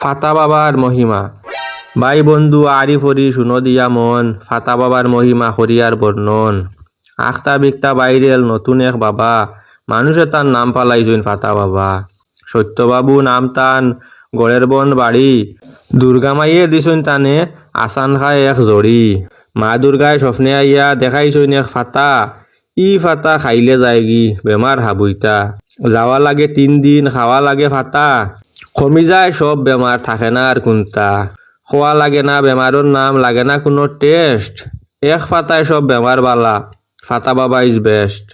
ফাতা বাবার মহিমা। ভাই বন্ধু আরি ফরি শুনো দিয়া মন, ফাতা বাবার মহিমা হরিয়ার বর্ণন। আখতা বিকতা বাইরেল নতুন এক বাবা, মানুষে তার নাম পালাইছেন ফাতা বাবা। সত্যবাবু নাম তান, গড়ের বন বাড়ি, দুর্গা মাইয়ে দিছেন তানে আসান খায় এক জড়ি। মা দুর্গায় স্বপ্নে আইয়া দেখাইছেন এক ফাতা, ই ফাতা খাইলে যায়গি বেমার হাবুইতা। যাওয়া লাগে 3 দিন, খাওয়া লাগে ফাতা, কমি যায় সব বেমার, থাকে না আর কোনটা। খোয়া লাগে না বেমারের নাম, লাগে না কোনো টেস্ট, এক ফাতায় সব বেমার বালা, ফাতা বাবা ইজ বেস্ট।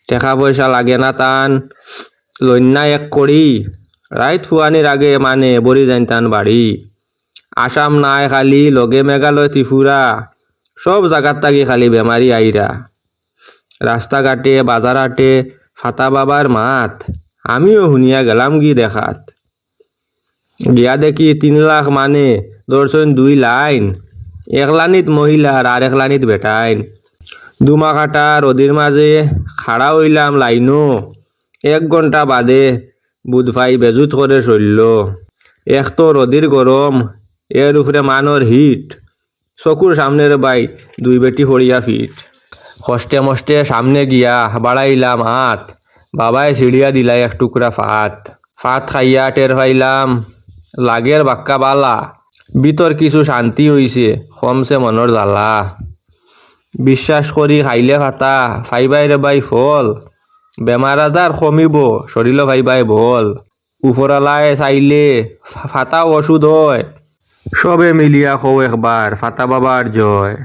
টাকা পয়সা লাগে না তান, লন্যা এক করি, রাইত ফুয়ানির আগে মানে বড়ি যাইন তান বাড়ি। আসাম নাই খালি, লগে মেঘালয় ত্রিপুরা, সব জায়গার থাকি খালি বেমারি আইরা। রাস্তাঘাটে বাজার হাটে ফাতা বাবার মাত, আমিও শুনিয়া গেলাম গি দেখাত। গিয়া দেখি 3 লাখ মানে দর্শন 2 লাইন, এক লানিত মহিলার আর এক লানিত বেটাইন। দুমা কাটা রদির মাঝে খাড়া হইলাম লাইনো, 1 ঘন্টা বাদে বুধভাই বেজুত করে চলল। এক তো রদির গরম, এর উপরে মানর হিট, চকুর সামনের বাই 2 বেটি হরিয়া ফিট। কষ্টে মষ্টে সামনে গিয়া বাড়াইলাম হাত, বাবাই ছিড়িয়া দিলাই 1 টুকরা ফাত। ফাত খাইয়া টের পাইলাম লাগের বাক্কা বালা, ভিতর কিছু শান্তি হইছে, কমছে মনের জ্বালা। বিশ্বাস করি খাইলে ফাতা ফাইবাই রে বাই ফল, বেমার আজার কমিব শরীর ভাইবাই বল। উপরালায় চাইলে ফাতা ওষুধ হয়, সবে মিলিয়া কও একবার ফাতা বাবার জয়।